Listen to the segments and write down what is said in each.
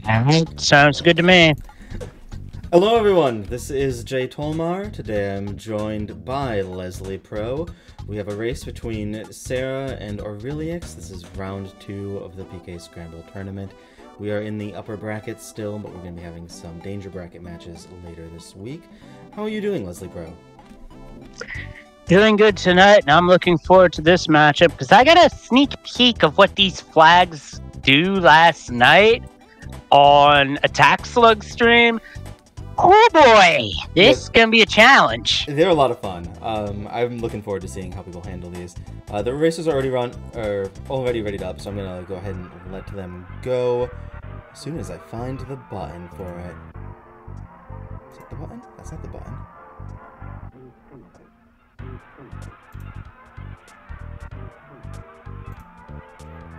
Alright, sounds good to me. Hello everyone, this is Jay Tolmar. Today I'm joined by Leslie Pro. We have a race between Serra and Aurilliux. This is round 2 of the PK Scramble tournament. We are in the upper bracket still, but we're going to be having some danger bracket matches later this week. How are you doing, Leslie Pro? Doing good tonight, and I'm looking forward to this matchup because I got a sneak peek of what these flags do last night on Attack Slug stream. Oh boy, this is going to be a challenge. They're a lot of fun. I'm looking forward to seeing how people handle these. The racers are already readied up, so I'm going to go ahead and let them go as soon as I find the button for it. Is that the button? That's not the button.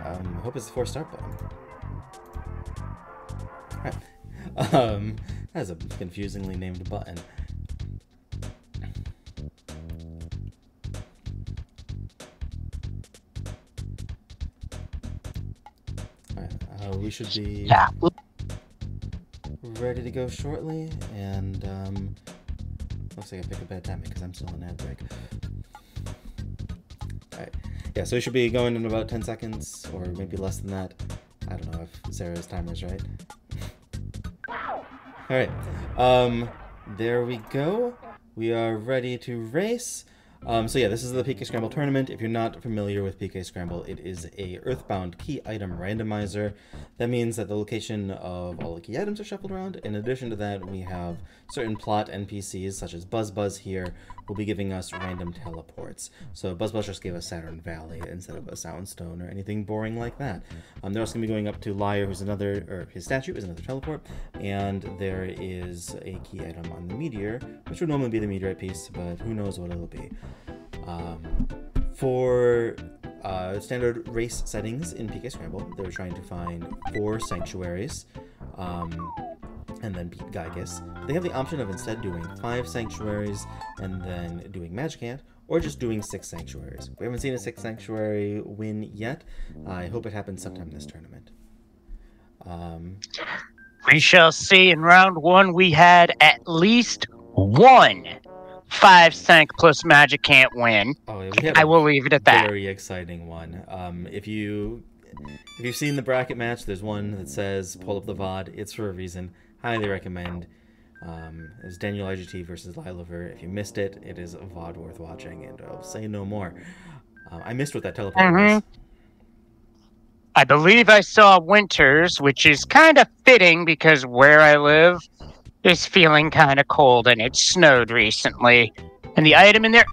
I hope it's the 4-start button. Alright. That's a confusingly named button. Alright, we should be ready to go shortly, and looks like I picked a bad timing because I'm still in ad break. Alright. Yeah, so we should be going in about 10 seconds, or maybe less than that. I don't know if Sarah's timer's right. Alright, there we go. We are ready to race. So yeah, this is the PK Scramble tournament. If you're not familiar with PK Scramble, it is a Earthbound key item randomizer. That means that the location of all the key items are shuffled around. In addition to that, we have certain plot NPCs, such as Buzz here, will be giving us random teleports. So Buzz just gave us Saturn Valley instead of a Soundstone or anything boring like that. They're also going to be going up to Liar, who's his statue is another teleport, and there is a key item on the Meteor, which would normally be the meteorite piece, but who knows what it'll be. For standard race settings in PK Scramble, they're trying to find 4 sanctuaries, and then beat Gygus. They have the option of instead doing 5 sanctuaries and then doing Magic Hand, or just doing 6 sanctuaries. We haven't seen a 6 sanctuary win yet. I hope it happens sometime this tournament. We shall see. In round 1, we had at least one 5 sank plus Magic can't win. Oh, I will leave it at that. Very exciting one. If you've seen the bracket match, there's one that says pull up the VOD. It's for a reason. Highly recommend. It's Daniel IGT versus Lylover. If you missed it, it is a VOD worth watching, and I'll say no more. I missed what that teleport was. I believe I saw Winters, which is kind of fitting because where I live is feeling kind of cold and it snowed recently. And the item in there,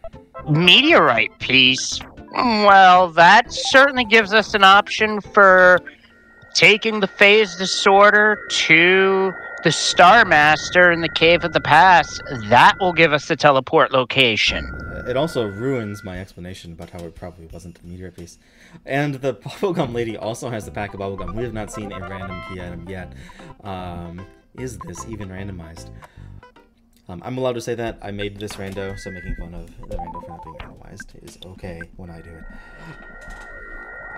meteorite piece. Well, that certainly gives us an option for taking the Phase Disorder to the Star Master in the Cave of the Past. That will give us the teleport location. It also ruins my explanation about how it probably wasn't a meteor piece. And the bubblegum lady also has the pack of bubblegum. We have not seen a random key item yet. Is this even randomized? I'm allowed to say that. I made this rando, so making fun of the rando for not being randomized is okay when I do it.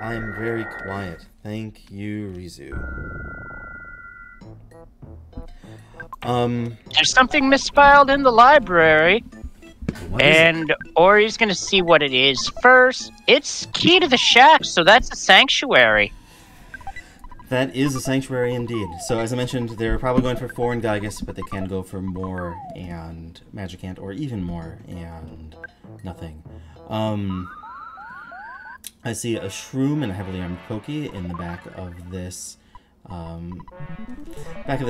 I am very quiet. Thank you, Rizu. There's something misspelled in the library. And Ori's going to see what it is first. It's Key to the Shack, so that's a sanctuary. That is a sanctuary indeed. So as I mentioned, they're probably going for 4 in Gygus, but they can go for more and Magic Hand, or even more and nothing. I see a Shroom and a heavily armed Pokey in the back of this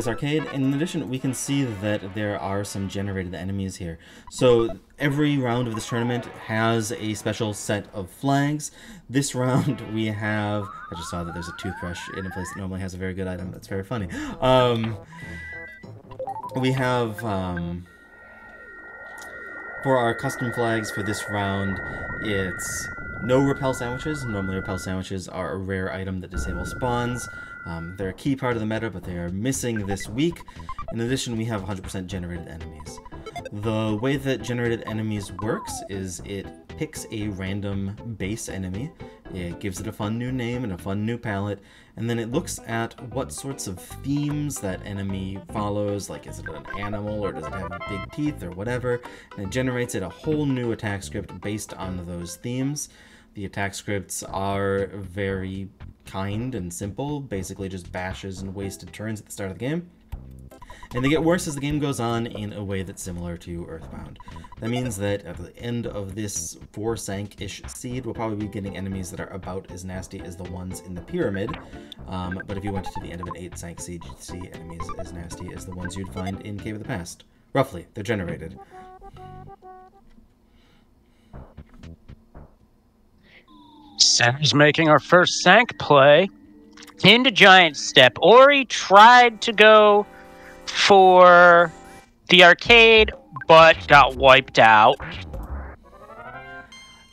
arcade. And in addition, we can see that there are some generated enemies here. So every round of this tournament has a special set of flags. This round we have, I just saw that there's a toothbrush in a place that normally has a very good item. That's very funny. We have for our custom flags for this round, it's no repel sandwiches. Normally repel sandwiches are a rare item that disables spawns. They're a key part of the meta, but they are missing this week. In addition, we have 100% generated enemies. The way that generated enemies works is it picks a random base enemy, it gives it a fun new name and a fun new palette, and then it looks at what sorts of themes that enemy follows, like is it an animal or does it have big teeth or whatever, and it generates it a whole new attack script based on those themes. The attack scripts are very kind and simple, basically just bashes and wasted turns at the start of the game. And they get worse as the game goes on in a way that's similar to Earthbound. That means that at the end of this 4-sank-ish seed, we'll probably be getting enemies that are about as nasty as the ones in the pyramid. But if you went to the end of an 8-sank seed, you'd see enemies as nasty as the ones you'd find in Cave of the Past. Roughly, they're generated. Serra's making our first sank play into Giant Step. Ori tried to go for the arcade, but got wiped out.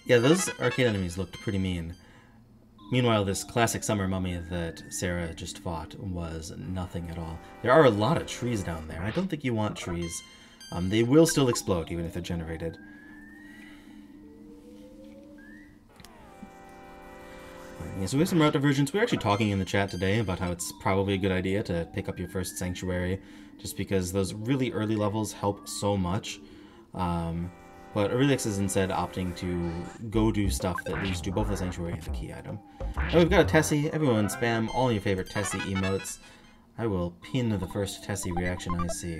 Yeah, those arcade enemies looked pretty mean. Meanwhile, this classic summer mummy that Serra just fought was nothing at all. There are a lot of trees down there. I don't think you want trees. They will still explode, even if they're generated. Yeah, so we have some route divergence. We were actually talking in the chat today about how it's probably a good idea to pick up your first sanctuary, just because those really early levels help so much. But Aurilliux is instead opting to go do stuff that leads to both the sanctuary and the key item. Now we've got a Tessie. Everyone spam all your favorite Tessie emotes. I will pin the first Tessie reaction I see.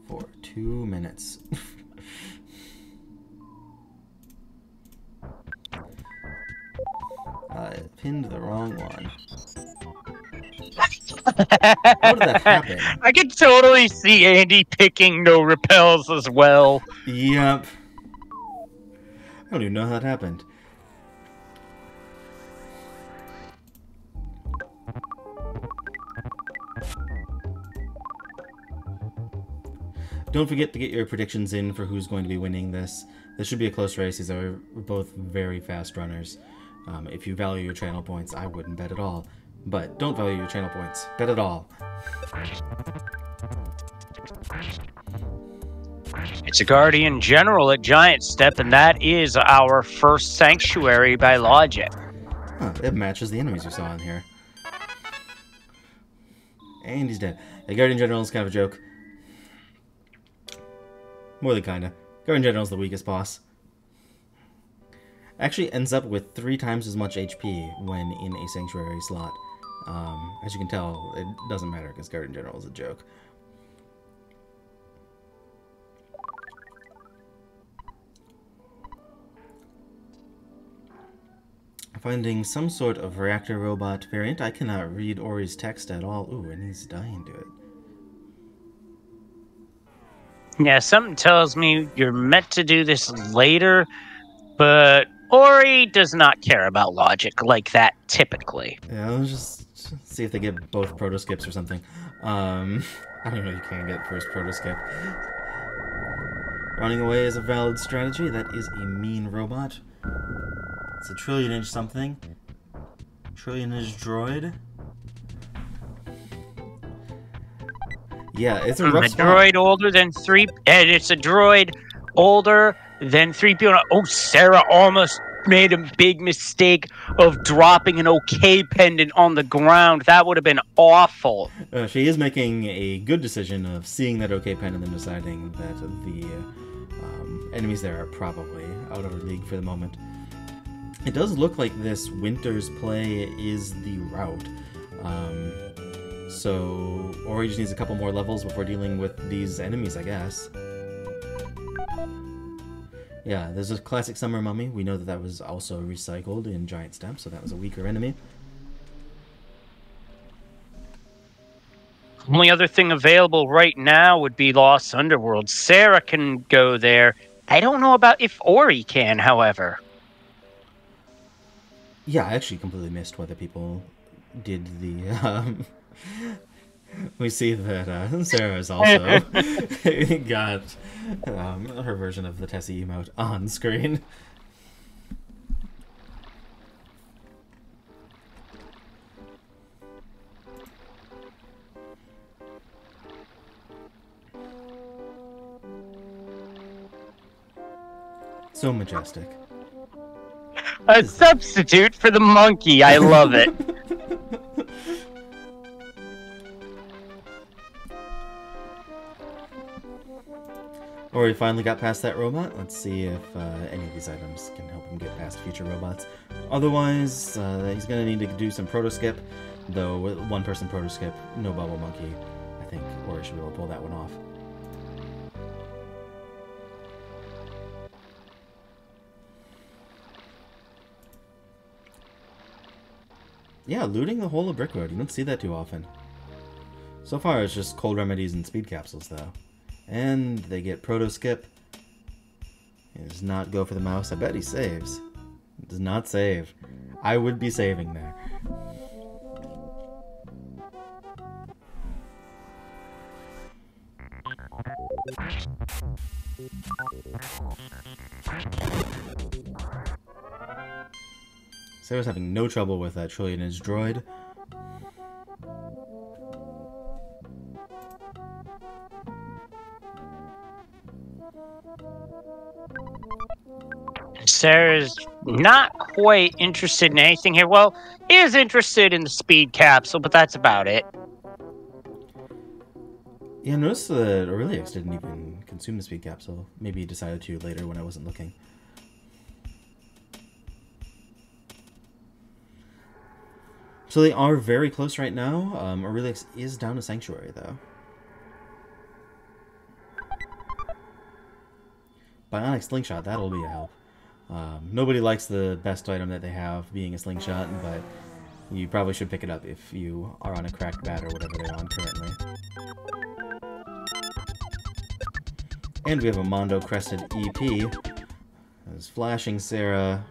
For 2 minutes. I pinned the wrong one. How did that happen? I could totally see Andy picking no repels as well. Yep. I don't even know how that happened. Don't forget to get your predictions in for who's going to be winning this. This should be a close race. These are both very fast runners. If you value your channel points, I wouldn't bet at all. But don't value your channel points. Bet at all. It's a Guardian General at Giant Step, and that is our first sanctuary by logic. Huh, it matches the enemies we saw in here. And he's dead. The Guardian General is kind of a joke. More than kinda. Guardian General is the weakest boss. Actually ends up with 3 times as much HP when in a sanctuary slot. As you can tell, it doesn't matter because Guardian General is a joke. Finding some sort of reactor robot variant. I cannot read Ori's text at all. Ooh, and he's dying to it. Yeah, something tells me you're meant to do this later, but Ori does not care about logic like that, typically. Yeah, let's just see if they get both proto-skips or something. I don't know if you can get first proto-skip. Running away is a valid strategy. That is a mean robot. It's a trillion-inch something. Trillion-inch droid. Yeah, it's a rough spot. Droid older than 3... And it's a droid older than 3PO. Oh, Serra almost made a big mistake of dropping an OK pendant on the ground. That would have been awful. She is making a good decision of seeing that OK pendant and deciding that the enemies there are probably out of her league for the moment. It does look like this winter's play is the route. So Ori just needs a couple more levels before dealing with these enemies, I guess. Yeah, there's a classic summer mummy. We know that that was also recycled in Giant Step, so that was a weaker enemy. Only other thing available right now would be Lost Underworld. Serra can go there. I don't know about if Ori can, however. Yeah, I actually completely missed whether people did the... We see that Serra's also got her version of the Tessie emote on screen. So majestic. A substitute for the monkey. I love it. Or he finally got past that robot. Let's see if any of these items can help him get past future robots. Otherwise, he's going to need to do some proto-skip. Though, with one-person proto-skip, no bubble monkey, I think, or he should be able to pull that one off. Yeah, looting the whole of Brick Road. You don't see that too often. So far, it's just cold remedies and speed capsules, though. And they get proto-skip. He does not go for the mouse. I bet he saves. He does not save. I would be saving there. Sarah's having no trouble with that trillionage droid. Sarah's not quite interested in anything here. Well, he is interested in the speed capsule, but that's about it. Yeah, notice that Aurilliux didn't even consume the speed capsule. Maybe he decided to later when I wasn't looking. So they are very close right now. Aurilliux is down to Sanctuary, though. Bionic Slingshot, that'll be a help. Nobody likes the best item that they have being a slingshot, but you probably should pick it up if you are on a cracked bat or whatever they're on currently. And we have a Mondo Crested EP. As flashing Serra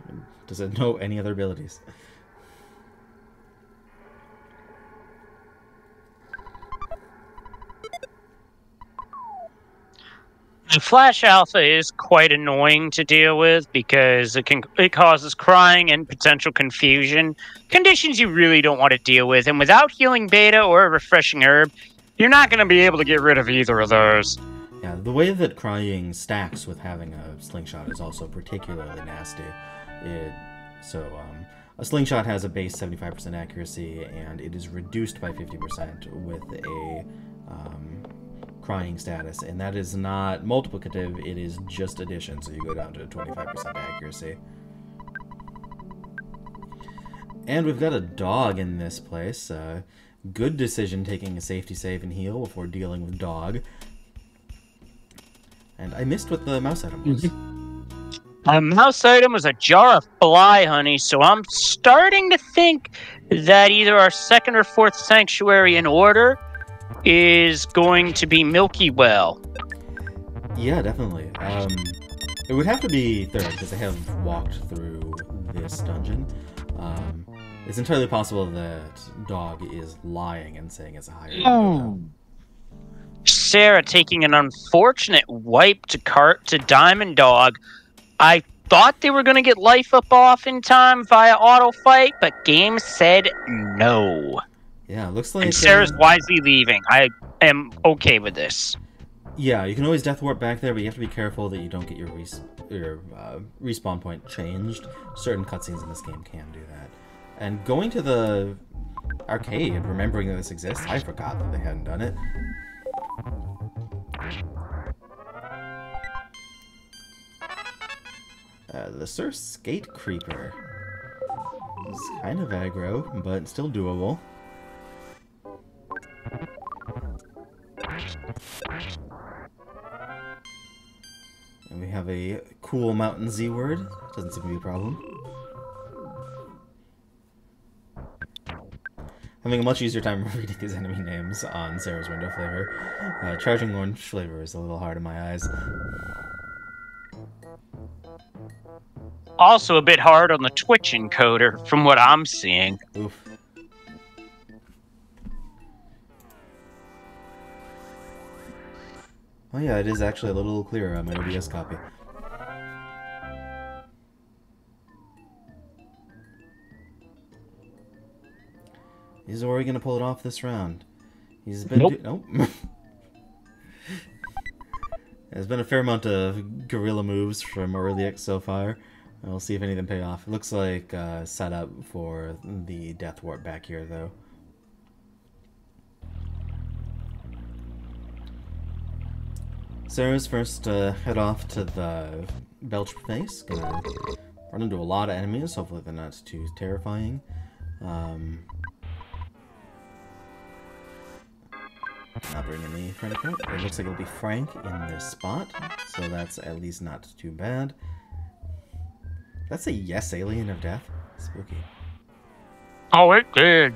doesn't know any other abilities. The Flash Alpha is quite annoying to deal with because it causes crying and potential confusion, conditions you really don't want to deal with, and without healing beta or a refreshing herb, you're not going to be able to get rid of either of those. Yeah, the way that crying stacks with having a slingshot is also particularly nasty. A slingshot has a base 75% accuracy, and it is reduced by 50% with a crying status, and that is not multiplicative, it is just addition, so you go down to 25% accuracy. And we've got a dog in this place. Good decision taking a safety save and heal before dealing with dog. And I missed what the mouse item was. A mouse item was a jar of fly honey, so I'm starting to think that either our second or fourth sanctuary in order is going to be Milky Well. Yeah, definitely. It would have to be third, because I have walked through this dungeon. It's entirely possible that Dog is lying and saying it's a higher number. Serra taking an unfortunate wipe to Diamond Dog. I thought they were going to get life up off in time via auto fight, but game said no. Yeah, it looks like... And Sarah's wisely leaving. I am okay with this. Yeah, you can always death warp back there, but you have to be careful that you don't get your respawn point changed. Certain cutscenes in this game can do that. And going to the arcade, remembering that this exists, I forgot that they hadn't done it. The Sir Skate Creeper is kind of aggro, but still doable. And we have a cool mountain Z word. Doesn't seem to be a problem. Having a much easier time reading these enemy names on Sarah's window flavor. Charging orange flavor is a little hard in my eyes. Also a bit hard on the Twitch encoder, from what I'm seeing. Oof. Oh yeah, it is actually a little clearer on my OBS copy. Is Ori gonna pull it off this round? He's been nope. Nope. There's been a fair amount of guerrilla moves from Aurilliux so far. We'll see if any of them pay off. It looks like set up for the Death Warp back here, though. Serra's first head off to the Belch face. Gonna run into a lot of enemies. Hopefully they're not too terrifying. Not bring any Frank. It looks like it'll be Frank in this spot, so that's at least not too bad. That's a yes alien of death. Spooky. Oh, it did.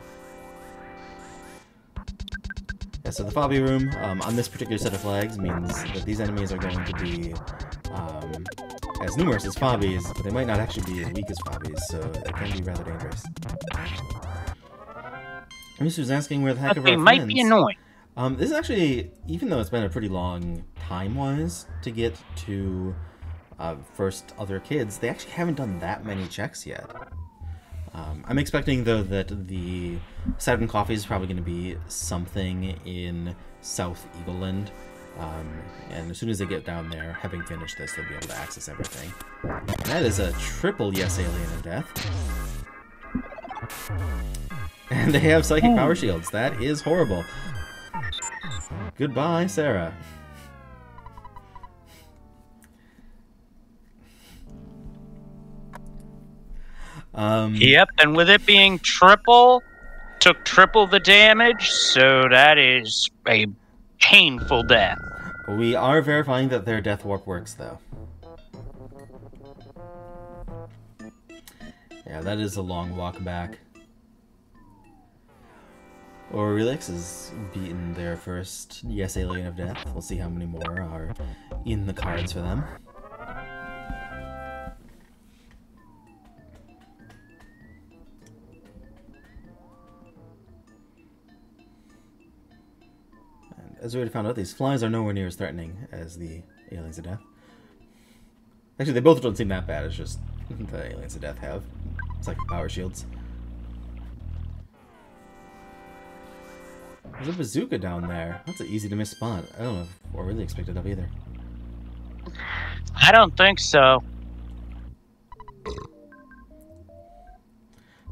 Yeah, so the Fobby room on this particular set of flags means that these enemies are going to be as numerous as Fobbies, but they might not actually be as weak as Fobbies, so it can be rather dangerous. Miss was asking where the heck of our friends... might be annoying. This is actually, even though it's been a pretty long time-wise to get to first other kids, they actually haven't done that many checks yet. I'm expecting, though, that the Saturn Coffee is probably going to be something in South Eagleland. And as soon as they get down there, having finished this, they'll be able to access everything. That is a triple yes alien of death. And they have psychic power shields. That is horrible. Goodbye, Serra. Yep, and with it being triple, took triple the damage, so that is a painful death. We are verifying that their death warp works, though. Yeah, that is a long walk back. Aurilliux has beaten their first yes alien of death. We'll see how many more are in the cards for them. And as we already found out, these flies are nowhere near as threatening as the aliens of death. Actually, they both don't seem that bad. It's just the aliens of death have psychic power shields. There's a bazooka down there. That's an easy to miss spot. I don't know if Aurilliux picked it up either. I don't think so.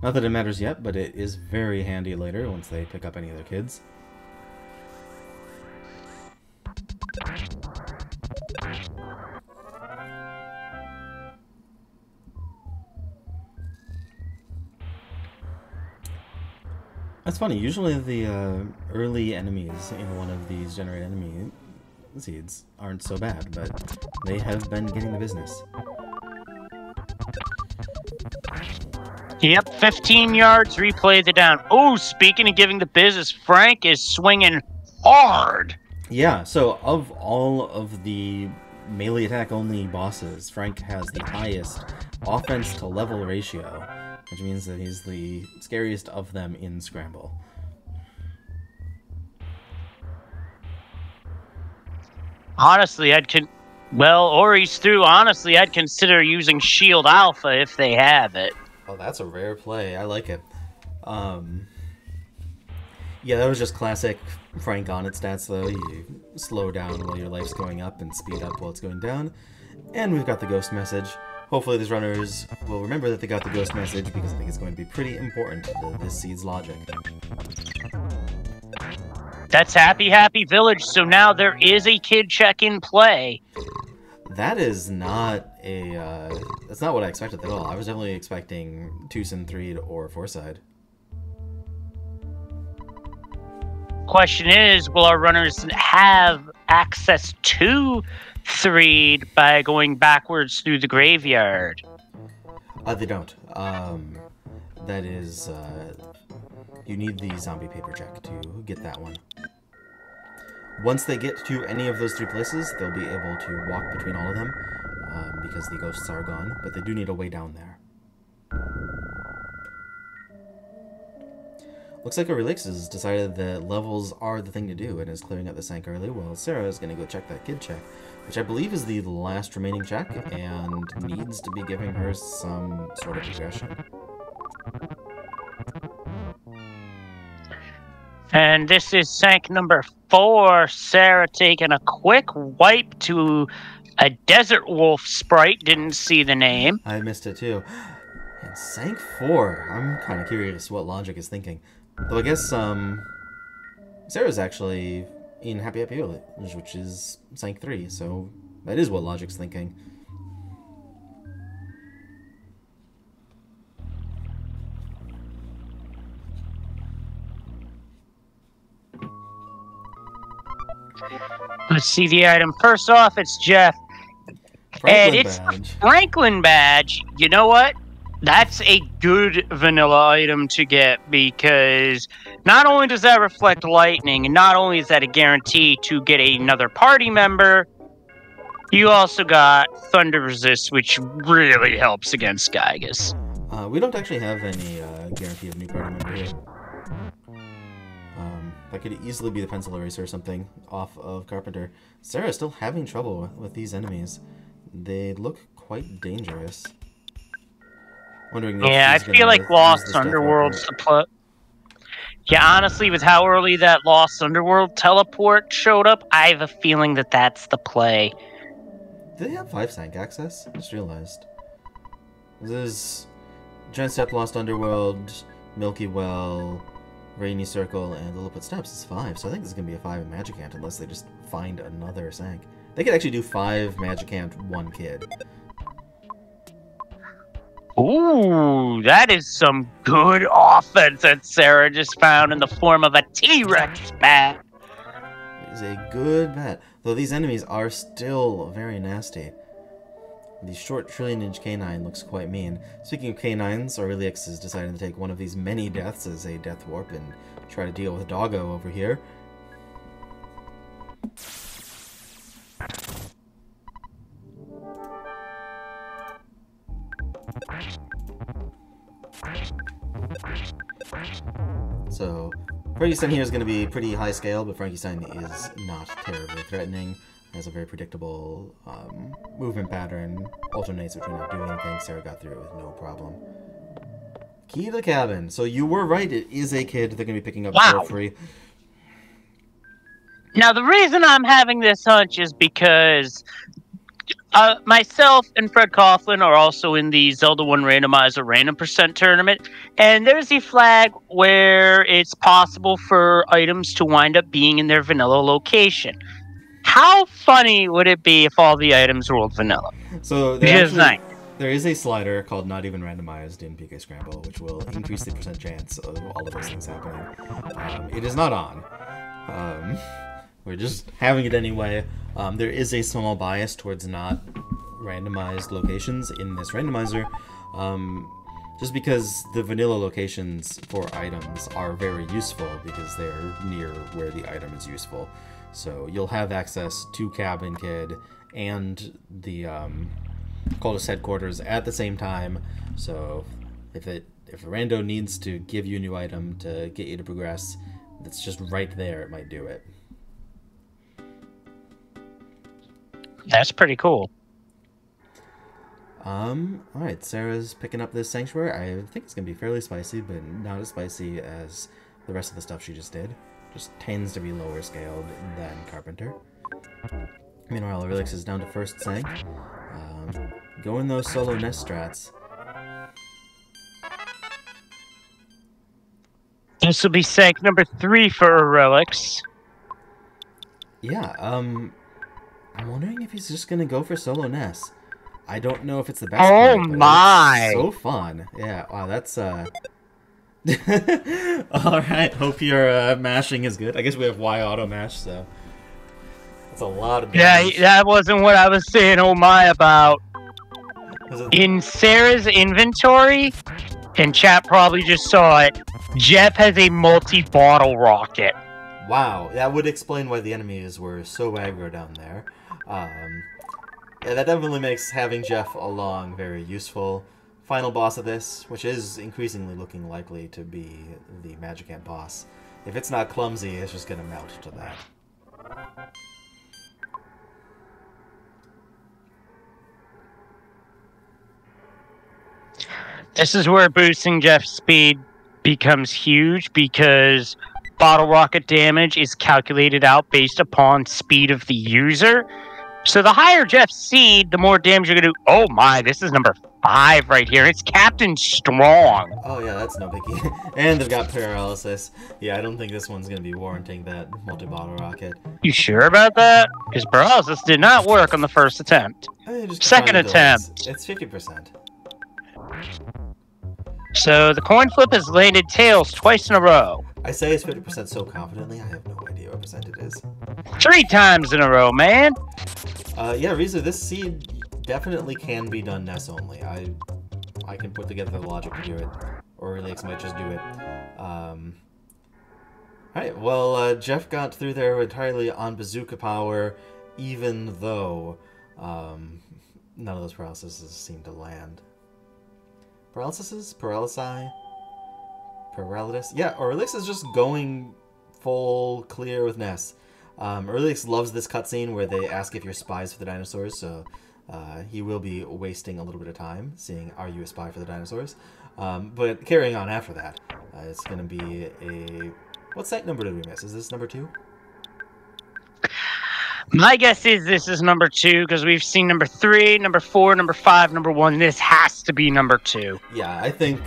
Not that it matters yet, but it is very handy later once they pick up any other kids. That's funny. Usually the early enemies in one of these generate enemy seeds aren't so bad, but they have been getting the business. Yep, 15 yards, replay the down. Oh, speaking of giving the business, Frank is swinging hard. Yeah, so of all of the melee attack only bosses, Frank has the highest offense to level ratio, which means that he's the scariest of them in Scramble. Honestly, Ori's through. Honestly, I'd consider using Shield Alpha if they have it. Oh, that's a rare play. I like it. Yeah, that was just classic Frank on its stats, though. You slow down while your life's going up and speed up while it's going down. And we've got the ghost message. Hopefully these runners will remember that they got the ghost message, because I think it's going to be pretty important to this seed's logic. That's Happy Village, so now there is a kid check in play. That is not a, that's not what I expected at all. I was definitely expecting Tucson 3 or Forside. Question is, will our runners have access to 3 by going backwards through the graveyard? They don't. That is, you need the zombie paper check to get that one. Once they get to any of those 3 places, they'll be able to walk between all of them, because the ghosts are gone, but they do need a way down there. Looks like Aurilliux has decided that levels are the thing to do and is clearing out the sank early, while Serra is going to go check that kid check, which I believe is the last remaining check and needs to be giving her some sort of progression. And this is Sank number 4. Serra taking a quick wipe to a Desert Wolf sprite. Didn't see the name. I missed it too. And Sank 4. I'm kind of curious what Logic is thinking. Though I guess, Sarah's actually in Happy Happy Village, which is Sank 3, so that is what Logic's thinking. Let's see the item. First off, it's Jeff. And it's a Franklin badge. You know what? That's a good vanilla item to get, because not only does that reflect lightning, and not only is that a guarantee to get another party member, you also got thunder resist, which really helps against Gygas. We don't actually have any guarantee of new party member here. That could easily be the pencil eraser or something off of Carpenter. Serra's still having trouble with these enemies. They look quite dangerous. Wondering if I feel like Lost Underworld's the play. Yeah, honestly, with how early that Lost Underworld teleport showed up, I have a feeling that that's the play. Do they have 5 Sank access? I just realized. This is Giant Step, Lost Underworld, Milky Well, Rainy Circle, and Lilliput Steps is 5, so I think this is going to be a 5 in Magicant, unless they just find another Sank. They could actually do 5 Magicant, 1 kid. Ooh, that is some good offense that Serra just found in the form of a T-Rex bat. It is a good bet, though these enemies are still very nasty. The short trillion-inch canine looks quite mean. Speaking of canines, Aurilliux is deciding to take one of these many deaths as a death warp and try to deal with Doggo over here. So, Frankenstein here is going to be pretty high scale, but Frankenstein is not terribly threatening. Has a very predictable movement pattern, alternates between not doing anything. Serra got through it with no problem. Key to the cabin. So you were right, it is a kid they're going to be picking up for free. Now, the reason I'm having this hunch is because myself and Fred Coughlin are also in the Zelda 1 Randomizer Random Percent Tournament, and there's a flag where it's possible for items to wind up being in their vanilla location. How funny would it be if all the items rolled vanilla? So there is a slider called Not Even Randomized in PK Scramble, which will increase the percent chance of all of those things happening. It is not on. We're just having it anyway. There is a small bias towards not randomized locations in this randomizer, just because the vanilla locations for items are very useful because they're near where the item is useful. So you'll have access to Cabin Kid and the Cultist headquarters at the same time. So if a rando needs to give you a new item to get you to progress, that's just right there. It might do it. That's pretty cool. Alright, Sarah's picking up this Sanctuary. I think it's going to be fairly spicy, but not as spicy as the rest of the stuff she just did. Just tends to be lower scaled than Carpenter. Meanwhile, Aurilliux is down to first Sank. Going those solo nest strats. This will be Sank number 3 for Aurilliux. Yeah, I'm wondering if he's just gonna go for solo nest. I don't know if it's the best. Oh my! So fun. Yeah. Wow. That's Alright, hope your mashing is good. I guess we have Y auto mash, so that's a lot of damage. Yeah, that wasn't what I was saying oh my about. In Sarah's inventory, and chat probably just saw it, Jeff has a multi-bottle rocket. Wow, that would explain why the enemies were so aggro down there. Yeah, that definitely makes having Jeff along very useful. Final boss of this, which is increasingly looking likely to be the Magicant boss. If it's not clumsy, it's just gonna melt to that. This is where boosting Jeff's speed becomes huge, because bottle rocket damage is calculated out based upon speed of the user. So the higher Jeff's seed, the more damage you're going to do. Oh my, this is number 5 right here. It's Captain Strong. Oh yeah, that's no biggie. And they've got paralysis. Yeah, I don't think this one's going to be warranting that multi-bottle rocket. You sure about that? Because paralysis did not work on the first attempt. Second attempt. It's 50%. So the coin flip has landed tails twice in a row. I say it's 50% so confidently, I have no idea what percent it is. 3 times in a row, man. Yeah, Riza, this seed definitely can be done Ness only. I can put together the logic to do it. Or Aurilliux might just do it. Alright, well, Jeff got through there entirely on bazooka power, even though none of those paralyses seem to land. Paralysis? Paralysis? Paralysis? Yeah, Aurilliux is just going full clear with Ness. Aurilliux loves this cutscene where they ask if you're spies for the dinosaurs, so he will be wasting a little bit of time seeing, are you a spy for the dinosaurs? But carrying on after that, it's going to be a... What site number did we miss? Is this number 2? My guess is this is number 2, because we've seen number 3, number 4, number 5, number 1. This has to be number 2. Yeah, I think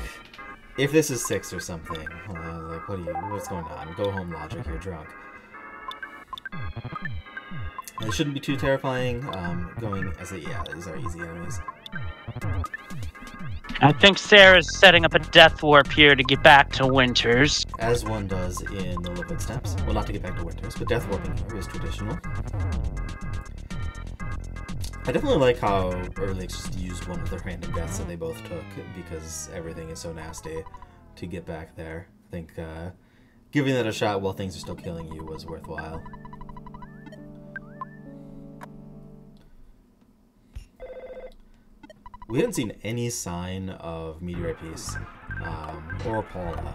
if this is 6 or something, like, what's going on? Go home logic, you're drunk. It shouldn't be too terrifying, going as these are easy enemies. I think Serra's setting up a death warp here to get back to Winters. As one does in the Little Footsteps. Well, not to get back to Winters, but death warping here is traditional. I definitely like how Aurilliux just used one of the random deaths that they both took, because everything is so nasty to get back there. I think giving that a shot while things are still killing you was worthwhile. We haven't seen any sign of Meteorite Piece, or Paula,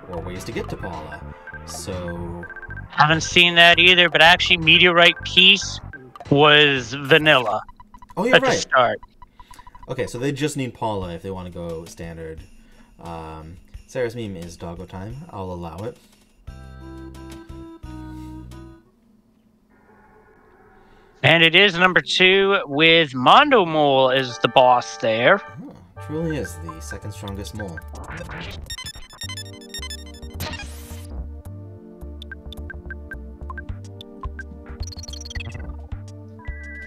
or ways to get to Paula, so... Haven't seen that either, but actually Meteorite Piece was vanilla at the start. Okay, so they just need Paula if they want to go standard. Sarah's meme is doggo time. I'll allow it. And it is number 2 with Mondo Mole as the boss there. Oh, truly is the second strongest mole.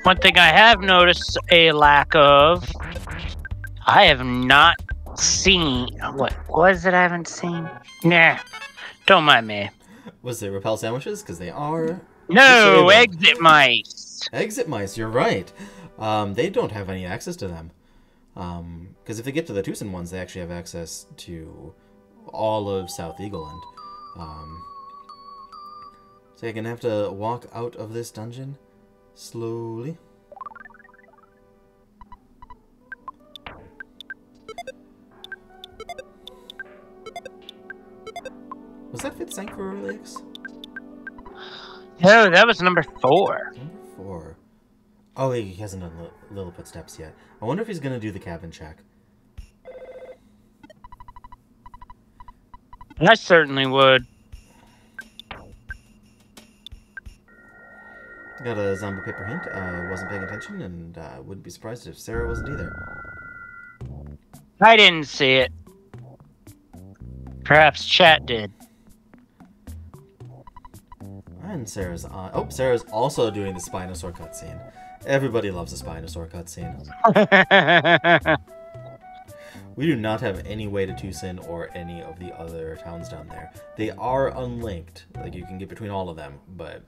One thing I have noticed a lack of, I have not seen. What was it I haven't seen? Nah, don't mind me. Was it repel sandwiches? Because they are. No, exit mice. Exit mice, you're right. They don't have any access to them. Because if they get to the Tucson ones, they actually have access to all of South Eagleland. So you're going to have to walk out of this dungeon slowly. Was that Fit Sank for Aurilliux? No, that was number 4. Number 4. Oh, he hasn't done Little Footsteps yet. I wonder if he's going to do the cabin check. I certainly would. Got a zombie paper hint. Wasn't paying attention, and wouldn't be surprised if Serra wasn't either. I didn't see it. Perhaps chat did. And Sarah's on. Oh, Sarah's also doing the Spinosaur cutscene. Everybody loves a Spinosaur cutscene. We do not have any way to Tucson or any of the other towns down there. They are unlinked. Like, you can get between all of them, but...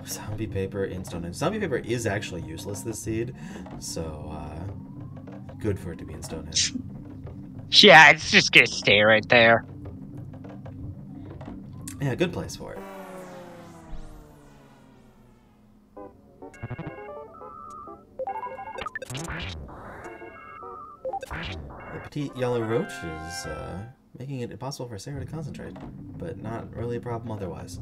Zombie paper in Stonehenge. Zombie paper is actually useless this seed, so, good for it to be in Stonehenge. Yeah, it's just gonna stay right there. Yeah, good place for it. The petite yellow roach is making it impossible for Serra to concentrate, but not really a problem otherwise.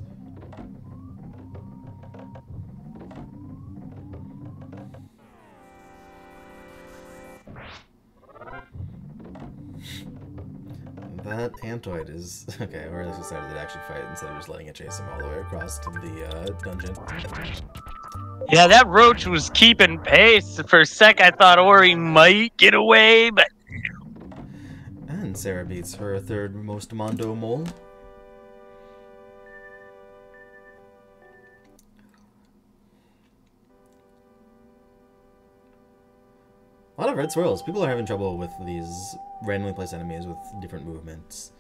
that Antoid is... Okay, or at least decided to actually fight instead of just letting it chase him all the way across to the dungeon. Yeah, that roach was keeping pace. For a sec, I thought Ori might get away, but... And Serra beats her third most Mondo mole. A lot of red swirls. People are having trouble with these randomly placed enemies with different movements.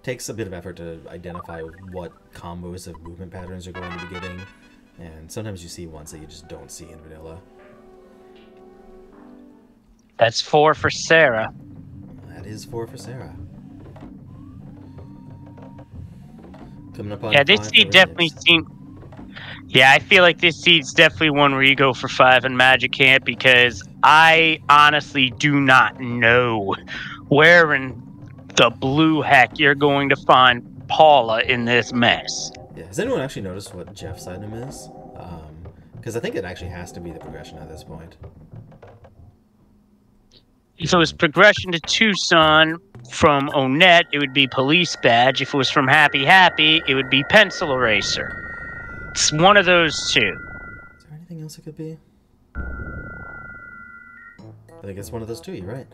Takes a bit of effort to identify what combos of movement patterns you're going to be getting, and sometimes you see ones that you just don't see in vanilla. That's 4 for Serra. That is 4 for Serra. Coming up on Yeah, this 5 seed for definitely Aurilliux. seemed... Yeah, I feel like this seed's definitely one where you go for 5 in Magic Camp, because I honestly do not know where in the blue heck you're going to find Paula in this mess. Yeah, has anyone actually noticed what Jeff's item is? Because I think it actually has to be the progression at this point. If it was progression to Tucson from Onett, it would be Police Badge. If it was from Happy Happy, it would be Pencil Eraser. It's one of those two. Is there anything else it could be? I think it's one of those two, you're right.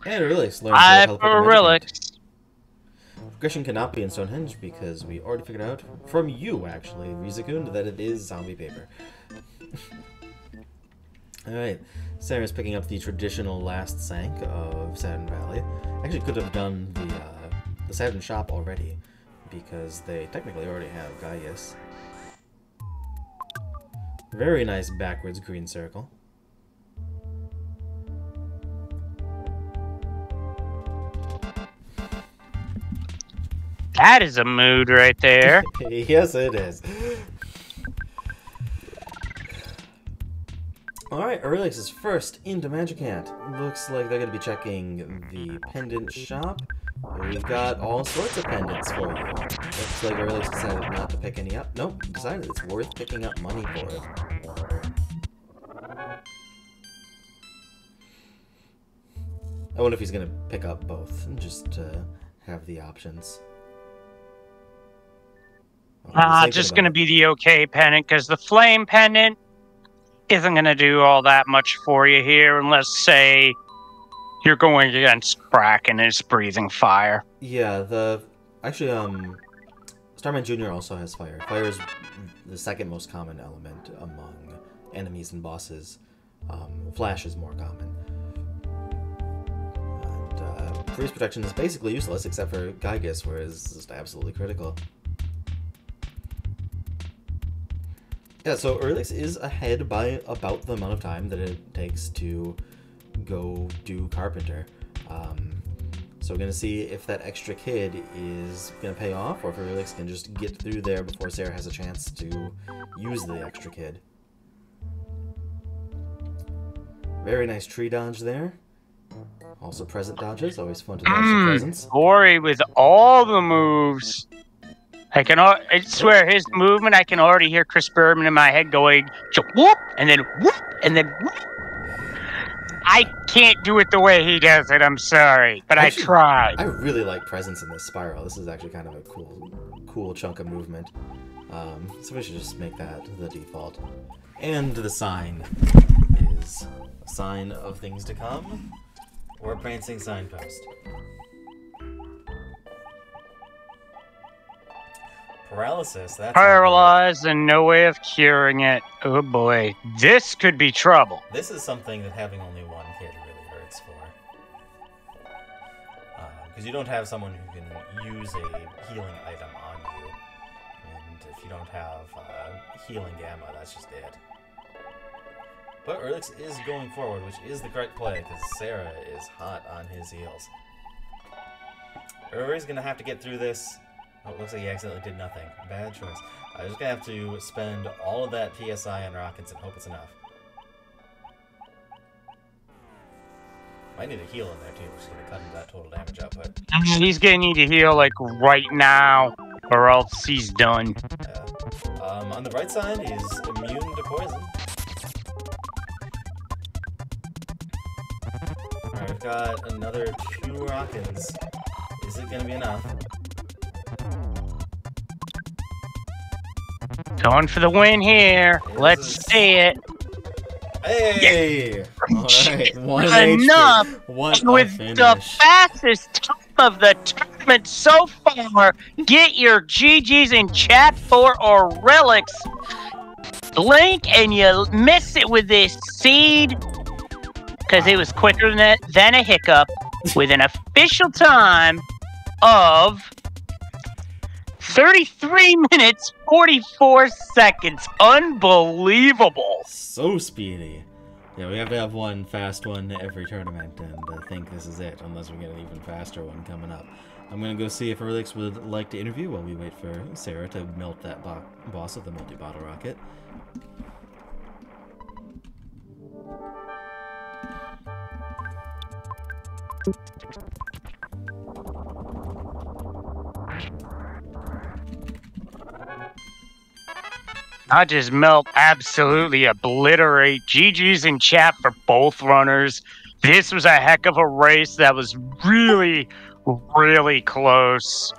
And Aurilliux learns how to teleport to Magic Camp. Progression cannot be in Stonehenge because we already figured out from you, actually, Rizakund, that it is zombie paper. Alright, Sarah's picking up the traditional last sank of Saturn Valley. Actually could have done the Saturn shop already, because they technically already have Gaius. Very nice backwards green circle. That is a mood right there. Yes, it is. Alright, Aurilliux is first into Magicant. Looks like they're going to be checking the pendant shop. We've got all sorts of pendants for you. Looks like Aurilliux decided not to pick any up. Nope, decided it's worth picking up money for it. I wonder if he's going to pick up both, just to have the options. Just going to be the okay pendant, because the flame pendant isn't going to do all that much for you here, unless, say, you're going against Kraken and it's breathing fire. Yeah, actually, Starman Jr. also has fire. Fire is the second most common element among enemies and bosses. Flash is more common. And freeze protection is basically useless, except for Gygus, where it's just absolutely critical. Yeah, so Aurilliux is ahead by about the amount of time that it takes to go do Carpenter. So we're going to see if that extra kid is going to pay off, or if Aurilliux can just get through there before Serra has a chance to use the extra kid. Very nice tree dodge there. Also present dodges, always fun to dodge the presents. Ori with all the moves. I swear, his movement, I can already hear Chris Berman in my head going, whoop, and then whoop, and then whoop. I can't do it the way he does it, I'm sorry, but actually, I tried. I really like presence in this spiral. This is actually kind of a cool chunk of movement. So we should just make that the default. And the sign is a sign of things to come, or a prancing signpost. Paralysis, that's paralyzed and no way of curing it. Oh boy, this could be trouble. This is something that having only one kid really hurts for. Because you don't have someone who can use a healing item on you. And if you don't have healing gamma, that's just it. But Aurilliux is going forward, which is the correct play, because Serra is hot on his heels. Aurilliux going to have to get through this. Oh, it looks like he accidentally did nothing. Bad choice. I'm just going to have to spend all of that PSI on rockets and hope it's enough. Might need a heal in there too, which is going to cut that total damage output. He's going to need to heal, like, right now, or else he's done. On the right side, he's immune to poison. got another 2 rockets. Is it gonna be enough? Going for the win here. Let's see it. Hey! Yeah. Alright, 1 Enough. HP. What And a with finish. the fastest time of the tournament so far, get your GGs in chat for Aurilliux. Blink and you miss it with this seed because it was quicker than a hiccup with an official time of 33 minutes, 44 seconds. Unbelievable. So speedy. Yeah, we have to have one fast one every tournament, and I think this is it, unless we get an even faster one coming up. I'm gonna go see if Aurilliux would like to interview while we wait for Serra to melt that boss of the multi-bottle rocket. I just melt, absolutely obliterate. GG's in chat for both runners. This was a heck of a race that was really, really close.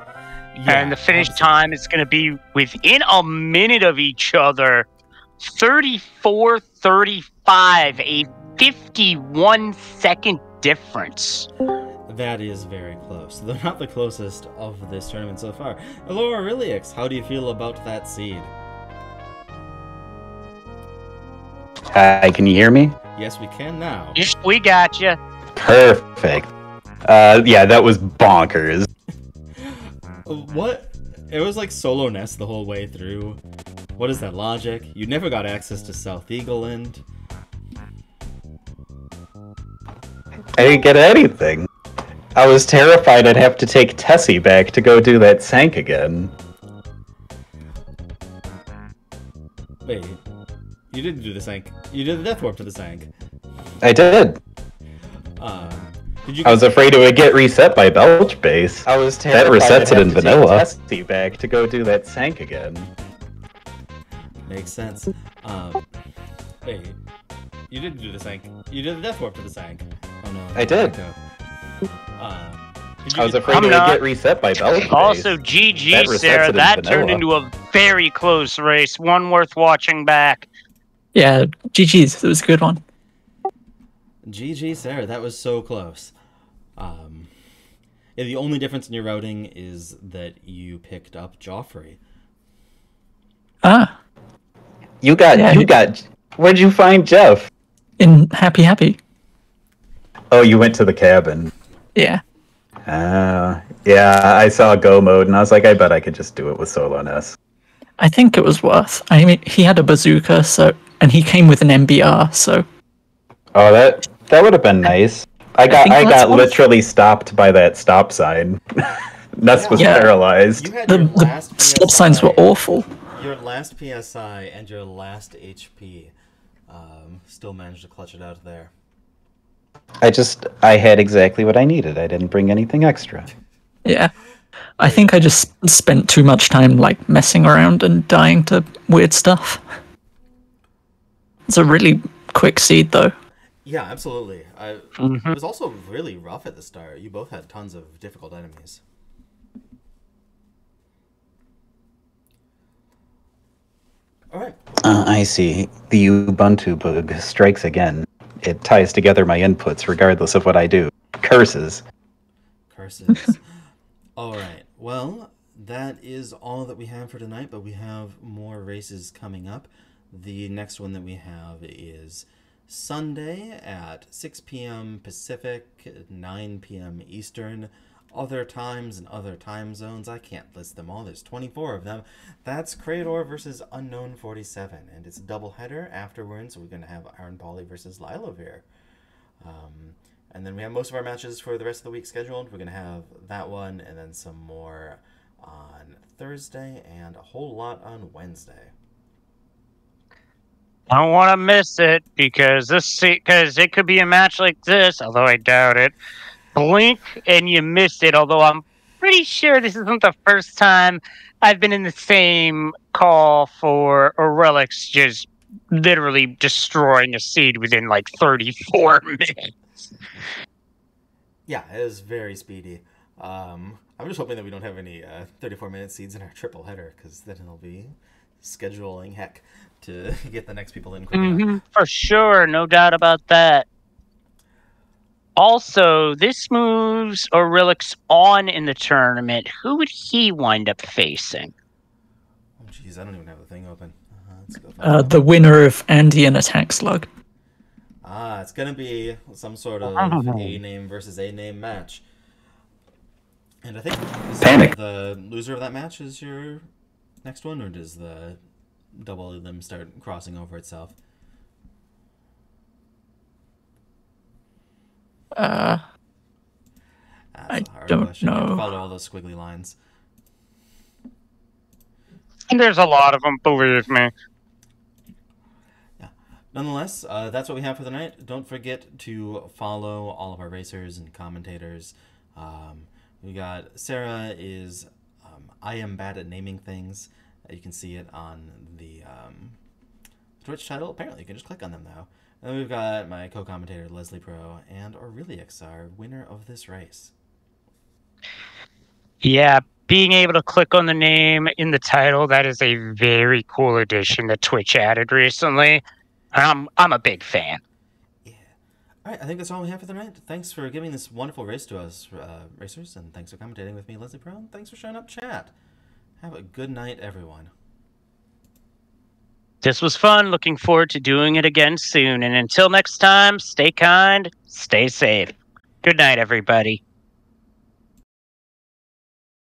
Yeah, and the finish time is going to be within a minute of each other. 34-35, a 51-second difference. That is very close, though not the closest of this tournament so far. Hello, Aurilliux. How do you feel about that seed? Hi, can you hear me? Yes, we can now. Yes, we got you. Perfect. Yeah, that was bonkers. What? It was like solo nest the whole way through. What is that logic? You never got access to South Eagleland. I didn't get anything. I was terrified I'd have to take Tessie back to go do that sank again. Wait, you didn't do the sank. You did the death warp to the sank. I did. I was afraid it would get reset by Belch Base. I was terrified that resets it in vanilla. Tessie back to go do that sank again. Makes sense. Wait, you didn't do the sank. You did the death warp to the sank. Oh no. I did. I was afraid it would get reset by Belch. Also, GG, Sarah. That turned into a very close race. One worth watching back. Yeah, GG's. It was a good one. GG, Sarah. That was so close. Yeah, the only difference in your routing is that you picked up Joffrey. Ah. You got. Where'd you find Jeff? In Happy Happy. Oh, you went to the cabin. Yeah. Yeah, I saw go mode, and I was like, I bet I could just do it with solo nest. I think it was worth. I mean, he had a bazooka, and he came with an MBR, so. Oh, that would have been nice. I got literally stopped by that stop sign. Ness was paralyzed. The stop signs were awful. Your last PSI and your last HP still managed to clutch it out there. I had exactly what I needed. I didn't bring anything extra. Yeah. I think I just spent too much time, like, messing around and dying to weird stuff. It's a really quick seed, though. Yeah, absolutely. It was also really rough at the start. You both had tons of difficult enemies. All right. I see. The Ubuntu bug strikes again. It ties together my inputs regardless of what I do. Curses. Curses. All right. Well, that is all that we have for tonight, but we have more races coming up. The next one that we have is Sunday at 6 p.m. Pacific, 9 p.m. Eastern. Other times and other time zones, I can't list them all. There's 24 of them. That's Krator versus Unknown 47, and it's a doubleheader. Afterwards, we're going to have Iron Poly versus Lilovir. And then we have most of our matches for the rest of the week scheduled. We're going to have that one and then some more on Thursday and a whole lot on Wednesday. I don't want to miss it because it could be a match like this, although I doubt it. Blink and you missed it, although I'm pretty sure this isn't the first time I've been in the same call for Aurilliux just literally destroying a seed within like 34 minutes. Yeah, it is very speedy. I'm just hoping that we don't have any 34-minute seeds in our triple header, because then it'll be scheduling heck to get the next people in quick enough. For sure, no doubt about that. Also, this moves Aurilliux on in the tournament. Who would he wind up facing? Oh, jeez, I don't even have the thing open. Let's go The winner of Andy and Attack Slug. It's gonna be some sort of A name versus A name match. And I think Panic. The loser of that match is your next one, or does the double of them start crossing over itself? I That's a hard don't question. You have to know. follow all those squiggly lines. And there's a lot of them, believe me. Yeah. Nonetheless, that's what we have for the night. Don't forget to follow all of our racers and commentators. We got Serra is I am bad at naming things. You can see it on the Twitch title. Apparently, you can just click on them though. And then we've got my co-commentator Leslie Pro and Aurilliux, our winner of this race. Yeah, being able to click on the name in the title, that is a very cool addition that Twitch added recently. I'm a big fan. Yeah. All right, I think that's all we have for the night. Thanks for giving this wonderful race to us, racers, and thanks for commentating with me, Leslie Pro. And thanks for showing up, chat. Have a good night, everyone. This was fun. Looking forward to doing it again soon. And until next time, stay kind, stay safe. Good night, everybody.